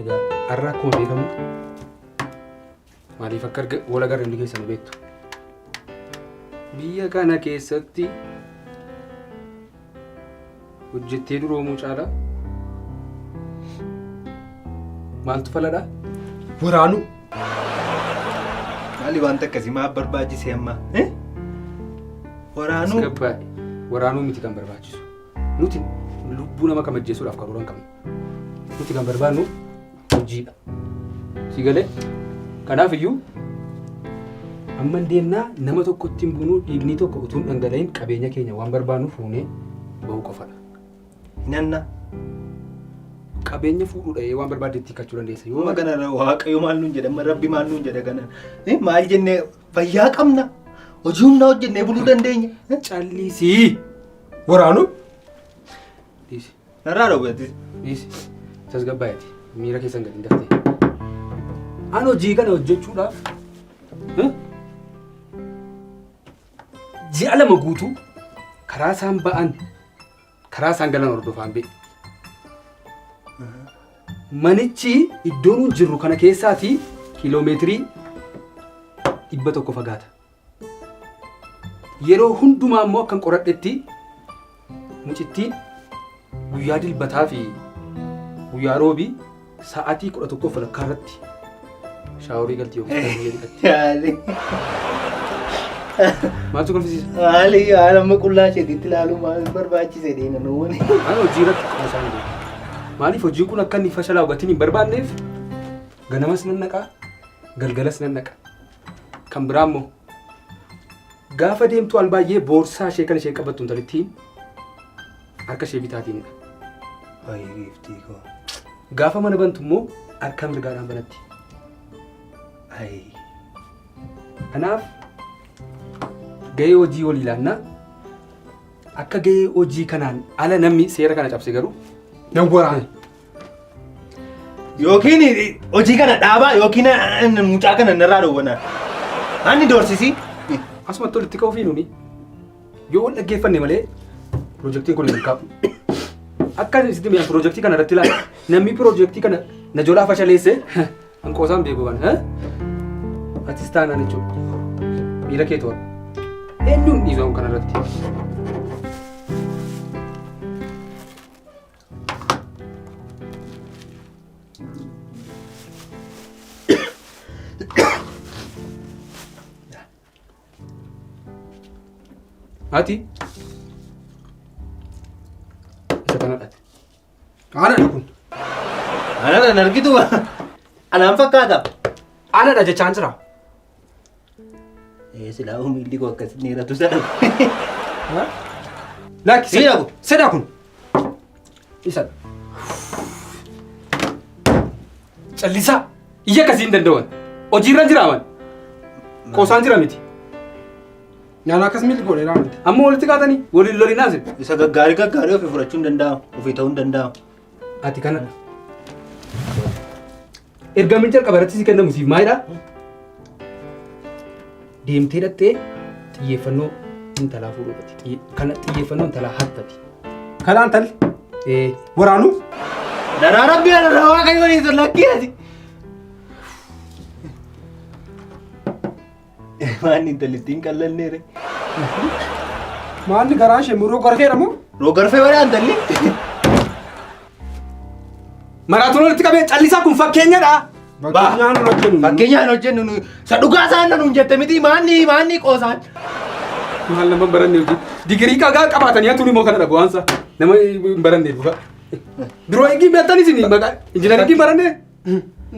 Egaa har'a akkuma beekamu maaliif akka wal agarre hundi keessan beektu. Biyya kana keessatti hojjettee duroomuu caalaa maaltu faladha? Waraanuu. Maali wanta akkasii maaf barbaachise amma? Waraanuu. Asgabbaa'e waraanuu miti kan barbaachisu. Nuti lubbuu nama kamajjeessuudhaaf karoora hin qabnu. Nuti kan barbaannu hojiidha. Si galee? Kanaaf iyyuu amma deemnaa nama tokko ittiin bunuu dhiigni tokko utuu hin dhangala'in qabeenya keenya waan barbaannu fuunee bahuu qofadha. Nanna. Qabeenya fuudhuudha waan barbaaddeetti hiikkachuu dandeessa. Yoo kana waaqayyo maal nuun jedhama rabbi maal nuun jedha kana. Maal jennee fayyaa qabna. Hojii humnaa hojjennee buluu dandeenya. Callisii. Waraanuu. Dhiisi. Narraa dhawweetis. Dhiisi. Tasgabbaa'eeti. Miira keessan gadi hin daftee. An hojii kana hojjechuudhaaf ji'a lama guutuu karaa isaan ba'an karaa isaan galan hordofaan beeku. Manichi iddoo nuun jirru kana keessaatii kiiloomeetirii 100 fagaata. Yeroo hundumaa immoo akkan qoradhetti mucittiin guyyaa dilbataa fi guyyaa roobii sa'aatii 11 falakkaa irratti shaaworii galtii yookiin dhiqatti. Maaltu kolfisiisa? Haala amma qullaa isheetitti ilaaluu maal barbaachise deena nuuni. Ani hojii irratti qoosaa hin deemu. Maaliif hojiin kun akka inni fashalaa gatiin hin barbaanneef ganamas nan naqaa galgalas nan naqa. Kan biraa immoo gaafa deemtu al baay'ee boorsaa ishee kan ishee qabattu intalittiin harka ishee bitaatiinidha. Giiftii koo. Gaafa mana bantu immoo harka mirgaadhaan banatti. Kanaaf gahee hojii wal ilaannaa akka gahee hojii kanaan ala namni seera kana cabse garuu Nan waraane. Yookiin hojii kana dhaabaa yookiin mucaa kana narraa dhowwana. Ani doorsisi. asumatti walitti ka'uu fi nuni yoo wal dhaggeeffanne malee piroojeektiin kun hin milkaa'u. Akka isitti mi'a piroojeektii kana irratti ilaala. Namni piroojeektii kana na jalaa fashaleesse hanqoosaan beeku kana. Atis taanaan jechuudha. Miira kee to'atu. Eenyuun dhiisuu kana irratti? Ati isa kanadhaati. Anadha kun. Anadha argitu anaan fakkaata. Anadha jechaan jira. Silaa miilli koo akkas dheeratu sana. Laakki sedha kun. Isa. Callisaa. Iyya akkasii hin danda'an. Hojiirra jiraaman. Qoosaan jira miti. Nyaana akkas miilli godhe raamte. Amma walitti kaatanii waliin lolii naasif. Isa gaggaarii ofii fudhachuu hin danda'amu. Ofii ta'uu hin danda'amu. Ati kanadha. Ergamiin jalqaba irratti si kennamu siif maalidha? Deemtee dhattee xiyyeeffannoo intalaa fuudhuudhaati. Kana xiyyeeffannoo intalaa hattati. Kanaan talli. Waraanuu. Daraa rabbii daraa waaqayyoon isa lakkiyaati. Maanni intalittiin qallalleere. Maanni garaa ishee muruu garfeedha moo? Rogarfee wala intalli. Maraatuun walitti qabee callisaa kun fakkeenyadha. Fakkeenyaan hojjennu. Fakkeenyaan hojjennu isa dhugaa isaan nuun jette miti maanni qoosaan. Maal nama baranne hojii. Digirii qagaa qabaatanii hatuun immoo kana dhabu waansa. Nama hin baranneef bu'a. Biroo eegii beektanis ni maqaa injiinaringii baranne.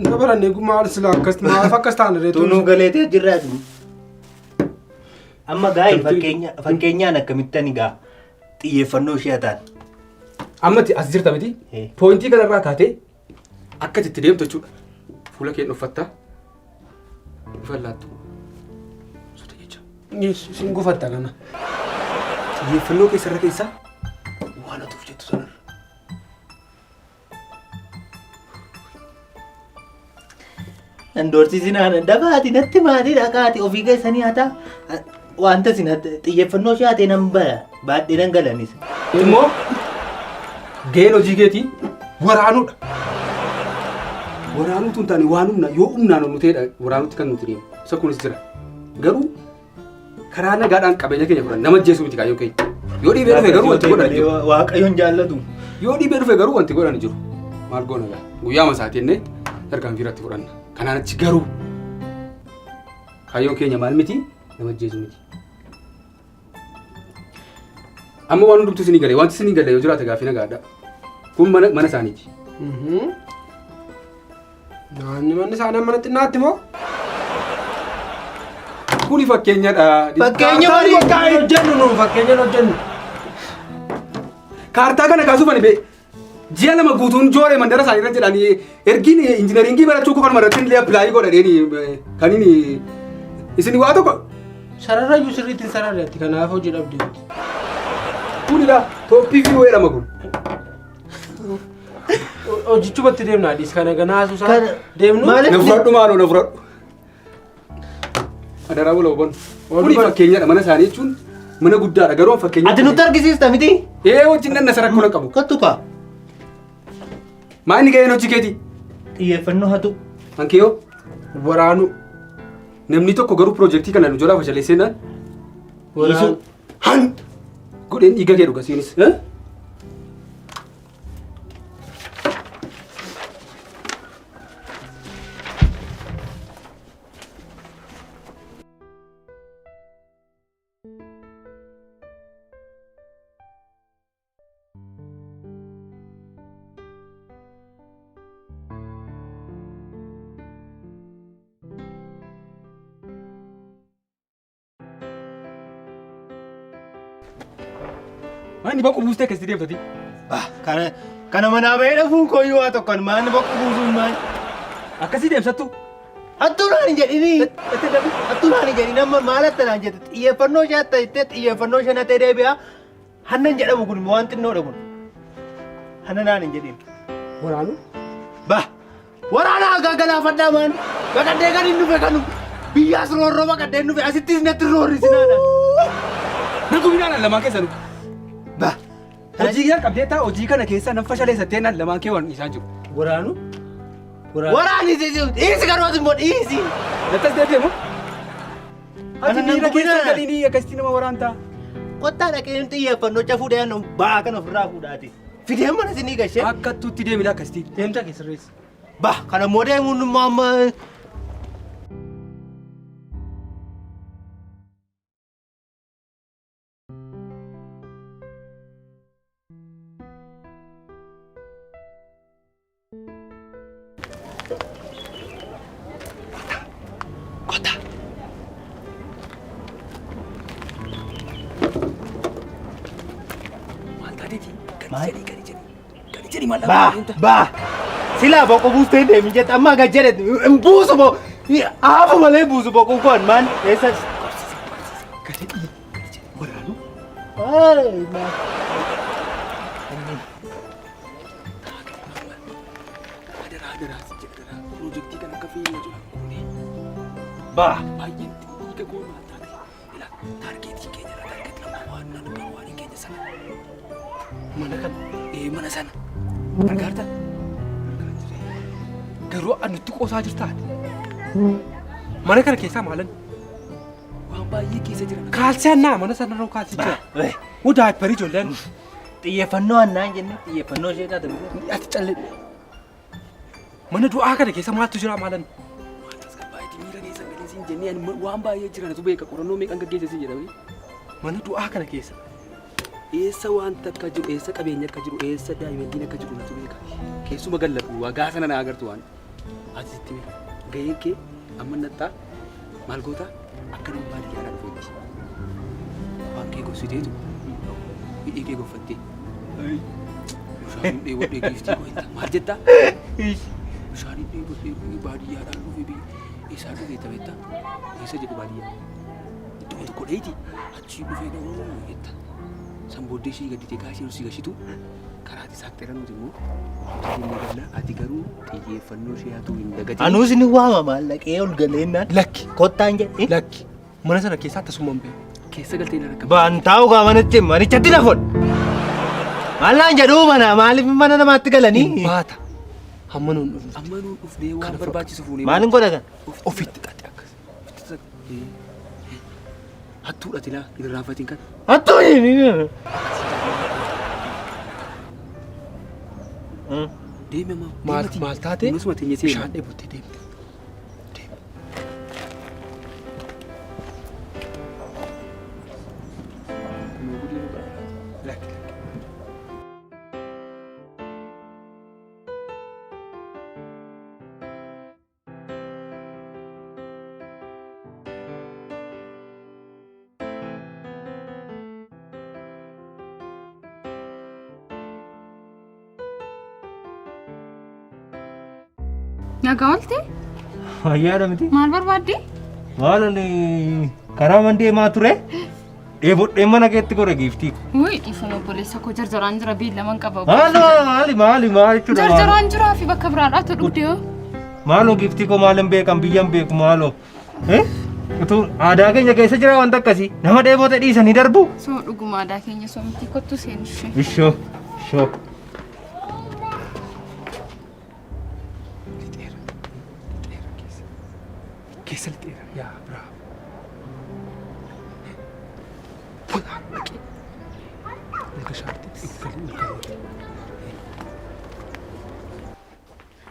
Nga baranne maal sila akkas maaf akkas taane reetu. Tunuu galeetee jirraatu. Amma gaa'ii fakkeenyaan akkamitti gaa xiyyeeffannoo ishee ta'an. Ammatti as jirta miti. Poointii kanarraa kaatee akka itti deemtu jechuudha. Fuula kee uffatta. Fallaattu. Soota jecha. Sin gufatta kana. Xiyyeeffannoo keessarra keessaa waan atuuf jettu sanarra. Andoorsisinaan dabaati natti maatii dhaqaati ofii keessanii haata wanta sin xiyyeeffannoo ishee haatee nan baadhee nan galanis. Immoo gaheen hojii keetii waraanuudha. Waraanuutu hin taane waan humna yoo humnaan ol nuteedha waraanuutti kan nuti deemu. Isa kunis jira. Garuu karaa nagaadhaan qabeenya keenya fudhan nama ajjeesuu miti kaayyoo keenya. Yoo dhiibee dhufe garuu wanti godhan jiru. Waaqayyoon jaallatu. Yoo dhiibee dhufe garuu wanti godhan jiru. Maal goona gaa? Guyyaa masaatii jennee tarkaanfii irratti fudhanna. Kanaan achi garuu kaayyoon keenya maal miti nama ajjeesuu miti. Amma waan hundumtu isinii galee wanti isinii galee yoo jiraate gaaffii nagaadha. Kun mana isaaniiti. Naanni manni isaanii mana xinnaatti moo? Kuni fakkeenyadha. Fakkeenya marii hojjennu nu fakkeenya hojjennu. Kaartaa kana kaasuuf ani bee ji'a lama guutuun jooree mandara isaanii irra jedhanii ergiin injiinaringii barachuu kan maratti illee appilaayi godhadheeni kan inni isin waa tokko. Sararrayyuu sirriitti sararreetti kanaaf hojii dhabdee. Kunidha tooppii fi wayii lama kun. Hojichumatti deemna adis kana ganaasuusaa deemnu. Na fudhadhu maaloo na fudhadhu. Adaraa bula hubon. Kuni fakkeenyadha mana isaanii jechuun mana guddaadha garuu fakkeenya. Ati nutti argisiista miti? Wajjin nan nasa rakkoo qabu. Kottu kaa. Maa inni ga'een hojii keeti? Xiyyeeffannoo hatu. Hanqiyoo? Waraanu. Namni tokko garuu piroojeektii kana nu jalaa fashaleessee naan. Waraanu. Han! Godheen dhiiga kee dhuga siinis. Maanni bakka buustee akkasitti deemtati? Kana manaa bahee dhafuun kooyyuu waa tokkoon maanni bakka buusuun maali? Akkasii deemsattu? Hattuu naan hin jedhini. Hattuu naan hin jedhini amma maal akka naan jette xiyyeeffannoo ishee akka jettee xiyyeeffannoo ishee natee deebi'a. Hanna hin jedhamu kun waan xinnoodha kun. Hanna naan hin jedhin. Waraanu? Waraana hagaa galaafadhaa maan. Baqaddee kan hin dhufe kanu. Biyyaas roorroo baqaddee hin dhufe asittis natti roorrisinaadha. Nagu midhaan lamaan keessa nu. Hojii kan qabdee taa hojii kana keessa nan fashaleessattee nan lamaan kee waan isaan jiru. Waraanu? Waraani dhiisi garootin boo dhiisi. Nattas deebi'eemu? Ati miira keessa galiinii akkasitti nama waraantaa. Kottaa dhaqee xiyyeeffannoo cafuu dheeyan ba'aa kana ofirraa fuudhaati. Fidee mana isinii gashee. Akka tuutti deemila akkasitti. Deemta keessa reessa. Kana immoo deemuun amma Sila boqo buustee deemi jette amma aga jedhe hin buusu moo haafu malee buusu boqo kun maan eessa waraanu? Piroojeektii kana akka fayyadu baay'een dhiiga goonaa taate ila taargeetii keenya irra taargeetii nama waan nan dhugaa waan keenya sana mana kana mana sana gargaarta garuu anutti qoosaa jirtaati. Mana kana keessaa maalan? waan baay'ee keessa jira. Kaalsiyannaa mana sana irraa kaalsi jira. Mudaa barii ijoolleen. Xiyyeeffannoo annaan jenne xiyyeeffannoo ishee taate ati callee. Mana du'aa kana keessa maaltu jira maalan? Miira keessa galeessiin jennee waan baay'ee jiran tu beeka qorannoo meeqan gaggeessisi jedhamee. Mana du'aa kana keessa. Eessa wanta akka jiru, eessa qabeenya akka jiru, eessa daa'imantiin akka jiru natu beeka. Keessuma galladhu wagaa sana na agartu waan. Ati sitti beeka. Gaheen kee amma nattaa maal goota akka nama baadiyyaadhaa dhufeetti. Waan kee gorsiteetu hidhii kee goffattee. Bishaan dheewwadhee giiftii gooyita. Maal jettaa? Bishaan dheewwadhee baadiyyaadhaan dhufee isaa dhufee taphetta. Eessa jedhu baadiyyaa? Iddoo tokko dheeti achii dhufee dhawuu jetta. San booddee ishee gadditee kaashee si gashitu karaa isaa xeeran nuti immoo ati garuu xiyyeeffannoo ishee hatu hin dagatiin. Anuus ni waama maallaqee ol galeennaan. Lakki. Kottaan jedhe. Lakki. Mana sana keessaa tasummaan beeku. Keessa galtee ilaalan akka Baantaa'u gaamanitti manichatti na fudhu. Maallaan jedhuu mana maaliif mana namaatti galanii? Baata. Hamma nuun dhufnee waan barbaachisu fuunee. Maalin godha kan? Ofitti xaxi akkas. Hattuudha tilaa irraafatiin kan. Hattuu inni. Deeme maa. Maal taate? Nusuma teenye seena. Bishaan dheebuttee deemte. Nagaa oolte? Fayyaadha miti. Maal barbaadde? Maal karaa mandee maa ture? Dheebodhee mana keetti godhe giiftii. Wuyi dhiifama obboleessa koo jarjaraan jira beellaman qaba. Maali jechuudha. Jarjaraan jiraa fi bakka biraadhaatu dhugdee hoo? Maaloo giiftii koo maalan beekan biyyan beeku maaloo. Utuu aadaa keenya keessa jira wanta akkasii nama dheebote dhiisanii darbu. Soo dhuguma aadaa keenya soo miti kottu seenu ishee. Ishoo. Keessa lixeera. Yaa bravo.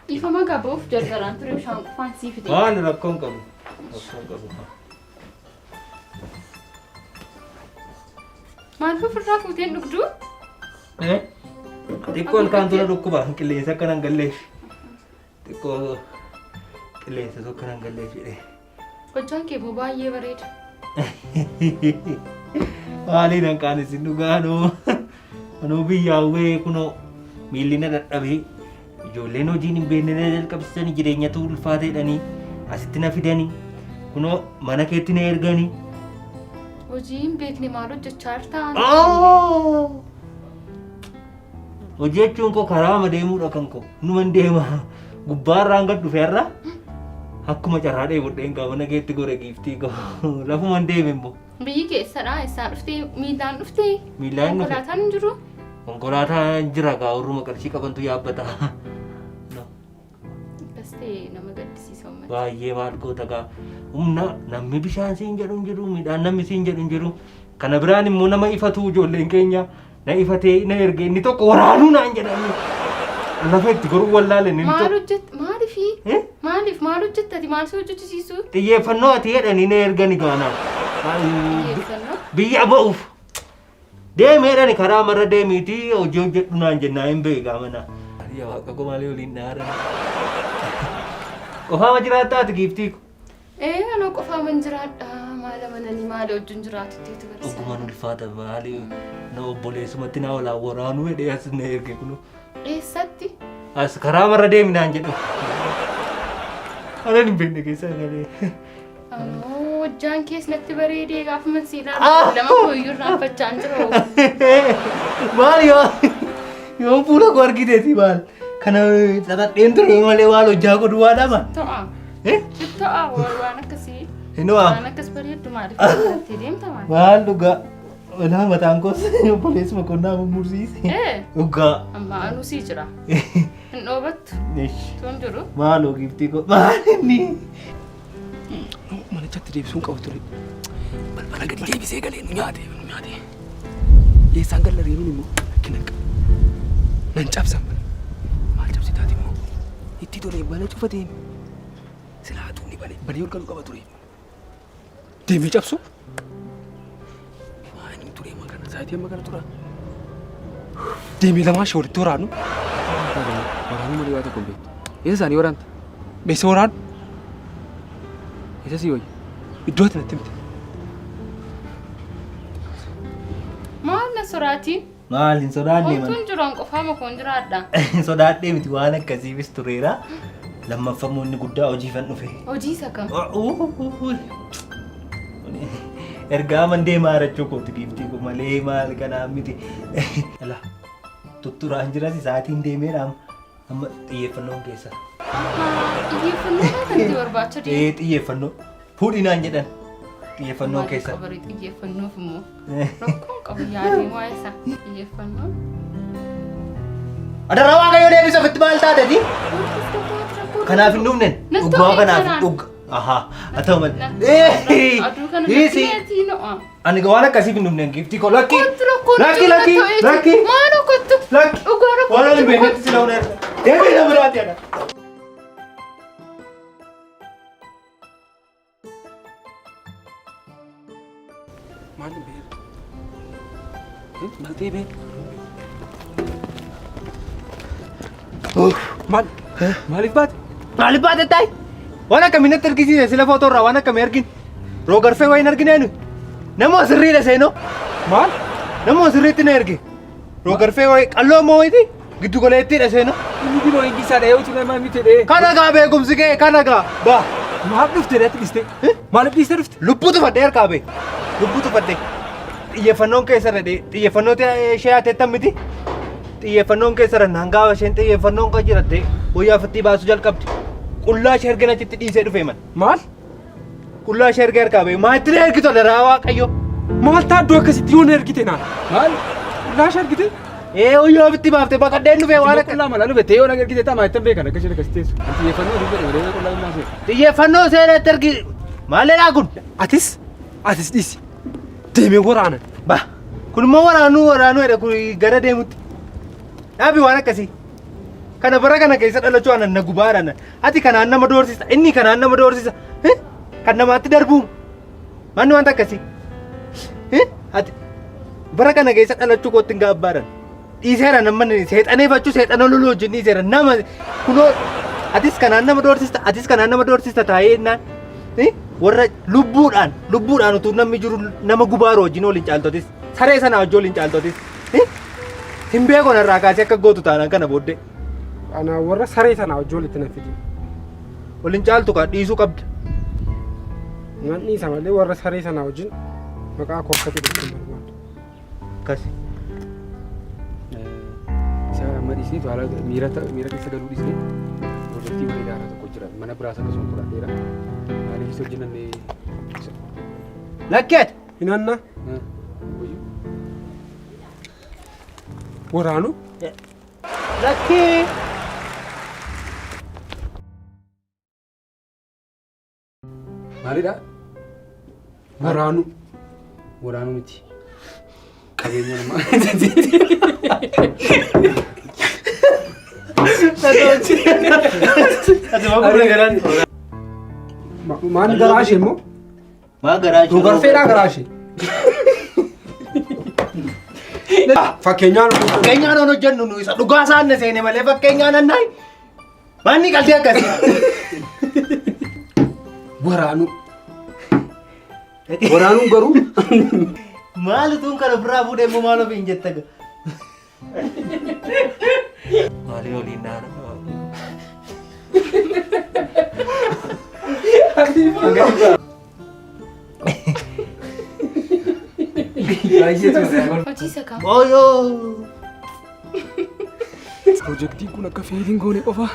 Dhiifama qabuuf jarjaraan ture bishaan qofaan sii fide. Maali rakkoon qabu. Maal ofirraa fuuteen dhugduu? Xiqqoon kaan tura dhukkuba qilleensa akka nan galleef. Xiqqoo qilleensa tokko nan galleef jedhee. Hojjaan kee boo baay'ee bareeda. Maali nan kaan isin dhugaanoo. Anuu biyyaawwee kunoo miilli na dadhabee ijoolleen hojiin hin beekne na jalqabsiisanii jireenyatu ulfaateedhanii asitti na fidanii kunoo mana keetti na erganii. Hojii hin beekne maal hojjechaa jirtaa? Hojii jechuun koo karaa deemuudha kan koo numan deema gubbaarraan gad dhufeerra akkuma carraa dheebodheen qaba mana keetti godhe giiftii koo lafuman deeme immoo. Biyyi keessadhaa eessaa dhuftee miilaan dhuftee? Miilaan dhufe. Konkolaataan hin jiru? Konkolaataan jira gaa warruma qarshii qabantu yaabbata. Bastee nama gaddisiisa uummata. Baay'ee maal goota gaa humna namni bishaan siin jedhu hin jiru midhaan namni siin jedhu hin jiru kana biraan immoo nama ifatu ijoolleen keenya na ifatee na erge inni tokko waraanuu naan jedhanii lafa itti goruu wallaaleen inni Maal hojjetta? Maaliifi? Maaliif maal hojjettati? Maal si hojjechisiisu? xiyyeeffannoo ati jedhanii na ergani gaana Xiyyeeffannoo? biyya ba'uuf deemeedhani karaa marra deemiitii hojii hojjedhu naan jennaa hin beekaa mana yaa waaqa koo malee waliin dhaaran qofaama jiraattaati giiftii ko Anoo qofaa man jiraadha. Maala mananii maali wajjin jiraatu itti barsiisa. dhuguman ulfaata maali na obboleessumatti na walaa waraanuu hedhee as na erge kunu Eessatti? as karaa marra deemi naan jedhu anan hin beekne keessaa galee Hojjaan kees natti bareedee gaafa man siinaa lama kooyyuu irraanfachaan jiru. maal yoo fuula koo argiteeti maal kana xaxadheen ture malee waan hojjaa godhu waan ama To'a. To'a waan akkasii. Hinoo Waan akkas bareeddu maaliif irratti deemta maal? maal dhugaa walaa mataan koos obboleessuma qonnaa mursiise dhugaa Amma anuu sii jira. Hin dhoobattu. Tun jiru. maaloo giiftii koo maal inni Manichatti deebisuun qabu ture. Balbala gadi deebisee galee nu nyaate. Eessaan gallareenuun immoo rakkina qaba. Nan cabsan bana. Maal cabsitaati immoo? Itti tolee bana cufa deeme. Silaa tuunni banee ol galuu qaba ture. Deemee cabsu? Maani ture magana saayitii magana tura. Deemee lamaa ishee walitti waraanu. Waraanuu malee waa tokko hin beektu. Eessa isaanii waraanta? Beessa waraanu? Eessa sii wayya? Iddoo ati natti himte. Maal na soraati? maal hin sodaanne mana Wantuun jiru qofaa makoon jiraadha. sodaadhee miti waan akkasiifis tureera lammaffamoonni guddaa hojiifan dhufe Hojii isa kam? ergaa mandee maarachuu kooti giiftii ko malee maal kanaa miti ala tutturaan jiras isaatiin deemeedhaam amma xiyyeeffannoon keessa Xiyyeeffannoo kanatti barbaacha deemu. xiyyeeffannoo fuudhinaan jedhan xiyyeeffannoon keessa Xiyyeeffannoof immoo rakkoon qabu yaadee waa'ee isaa xiyyeeffannoo. adarraa waaqayyoo deebisa ofitti maal taateti Kanaaf hin dhumnen. Nattu Dhugaa kanaaf kanaan. dhuga. Ahaa. Haa ta'u malee. Aduu kana Hiisi. natti no'a. Ani waan akkasiif hin dhumnen giftii koo lakki. Kottu Lakki lakki lakki. Maano kottu. Lakki. Dhugaa rakkoo. Waan ani beekatti sila hunee. Deebii na biraati ana. Maal beer? Maal ta'e beer? Maal? Maaliif baate? Maaliif baate ta'i? Waan akkamitti argisiise sila footoo irraa waan akkamii argin? Roogarfee wayin argineenu? Nama sirriidha seenoo? Maal? Nama sirriitti na erge. Roogarfee wayi qalloo moo wayiti? Giddu goleettiidha seenoo? Inni biroo eeggisaa dhahee utuu nama miti dhahee. Kana gaa beekumsi kee kana gaa baa. Maal dhuftee dheetti dhiste? Maaliif dhiste dhufte? Lubbuutu fadhee harkaa bee. Lubbuutu fadhee. Xiyyeeffannoon keessarra xiyyeeffannoo ishee haateettan miti? Xiyyeeffannoon keessarra naangaa isheen xiyyeeffannoon kan jiratte wayyaa fattii baasuu jalqabdi. Qullaa ishee erga achitti dhiisee dhufe man. Maal? Qullaa ishee erga harkaa bee. Maalitti na ergitu daraa waaqayyo? Maal taaddoo akkasitti yoo na ergite naan? Maal? Qullaash ergite? Wayyaa ofitti baaftee baqadheen dhufe waan akka. Qullaa mala dhufte yoo na ergite ta'a maayittan beekan akkasii akkasii teessu. Xiyyeeffannoo dhufe dheeree qullaa hin baasee. Xiyyeeffannoo seenatti ergi. Maalidhaa kun? Atis dhiisi. Deemee waraana. Ba. Kun immoo waraanuu jedha kun gara deemutti. Dhaabi waan akkasii. Kana bara kana keessa dhalachuu anan na gubaadhaan. Ati kanaan nama doorsisa. Inni kanaan nama doorsisa. Kan namaatti darbu. Manni wanta akkasii. Ati bara kana keessa dhalachuu kootti hin gaabbaadhaan. Dhiiseera namni seexaneeffachuu seexana loluu wajjin dhiiseera nama kunoo atis kanaan nama doorsista atis kanaan nama doorsista taa'ee jennaan. Warra lubbuudhaan utuu namni jiru nama gubaaru wajjin waliin caaltotis saree sana wajjin waliin caaltotis hin beeku narraa kaasee akka gootu taanaan kana booddee Ana warra saree sana wajjin walitti na fidi. waliin caaltu kan dhiisuu qabda. Nan dhiisa malee warra saree sana wajjin maqaa koo akkatti dhufuun barbaadu. Akkasi. Isa madisiitu haala miira keessa galuu dhiisee piroojeektii waliin haaraa tokko jira. Mana biraas akkasuma fudhadheera. Maaliif hojjennee Lakkeet. hinanna waraanu Lakkee. maalidha? Waraanu miti. Qabeenya namaa. Maal garaashee immoo? Maa garaashee? Roogarfeedhaa garaashee. Fakkeenyaan Fakkeenyaan on hojjennu nu isa dhugaa isaan na seene malee fakkeenyaan annaayi. Manni qalbii akkasii. waraanu. Waraanuun garuu Maal utuun kana biraa fuudhee immoo maal ofiin jetta gaa? Maalii waliin naana? Hojii kam? Ooyoo! Piroojeektiin kun akka feeliin goone qofa.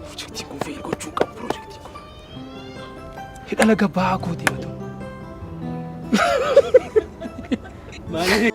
Piroojeektiin kun feeli gochuu qabu piroojeektiin kun. Hidha laga bahaa kootee batu. Maali?